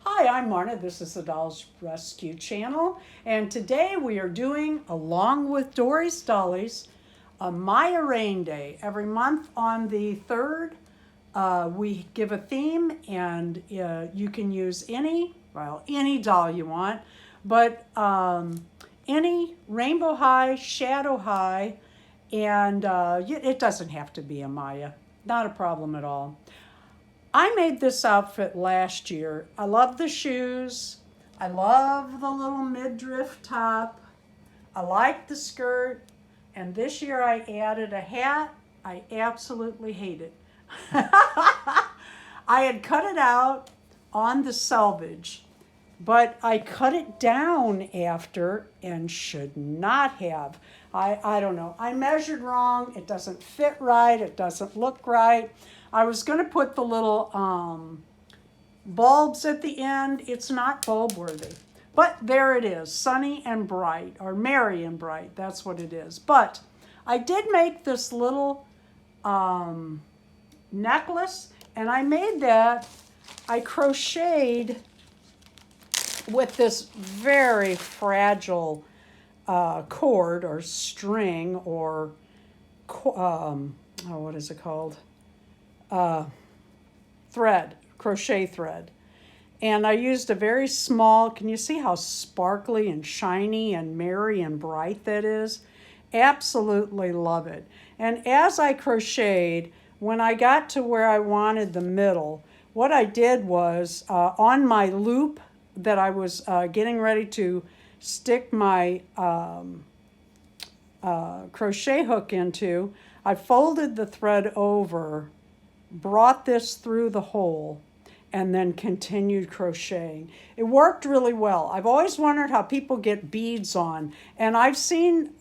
Hi, I'm Marna. This is the Dolls Rescue Channel, and today we are doing, along with Dory's Dollies, Amaya Raine Day. Every month on the 3rd, we give a theme, and you can use any doll you want, but any rainbow high, shadow high, and it doesn't have to be Amaya. Not a problem at all. I made this outfit last year. I love the shoes. I love the little midriff top. I like the skirt. And this year I added a hat. I absolutely hate it. I had cut it out on the selvage, but I cut it down after and should not have. I don't know. I measured wrong. It doesn't fit right. It doesn't look right. I was going to put the little bulbs at the end. It's not bulb worthy. But there it is, sunny and bright, or merry and bright. That's what it is. But I did make this little necklace, and I made that. I crocheted with this very fragile cord or string or, what is it called? Thread, crochet thread. And I used a very small, can you see how sparkly and shiny and merry and bright that is? Absolutely love it. And as I crocheted, when I got to where I wanted the middle, what I did was on my loop that I was getting ready to stick my crochet hook into, I folded the thread over, brought this through the hole, and then continued crocheting. It worked really well. I've always wondered how people get beads on, and I've seen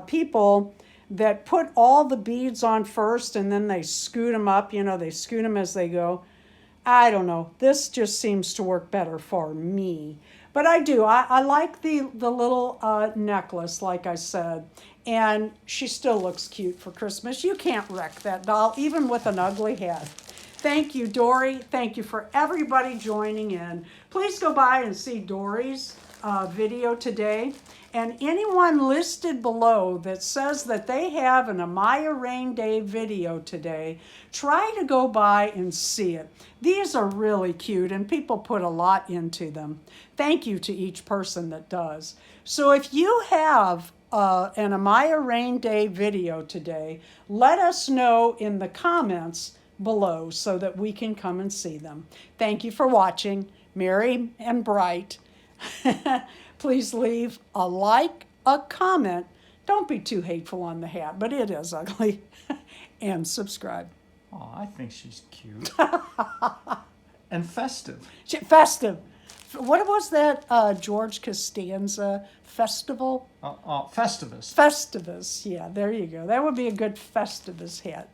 people that put all the beads on first and then they scoot them up, they scoot them as they go. I don't know. This just seems to work better for me. But I do. I like the little necklace, like I said. And she still looks cute for Christmas. You can't wreck that doll, even with an ugly head. Thank you, Dory. Thank you for everybody joining in. Please go by and see Dory's video today. And anyone listed below that says that they have an Amaya Raine Day video today, try to go by and see it. These are really cute and people put a lot into them. Thank you to each person that does. So if you have an Amaya Raine Day video today, let us know in the comments below so that we can come and see them. Thank you for watching. Merry and bright. Please leave a like, a comment. Don't be too hateful on the hat, but it is ugly. And subscribe. Oh, I think she's cute. And festive. Festive. What was that George Costanza festival? Festivus. Festivus. Yeah, there you go. That would be a good Festivus hat.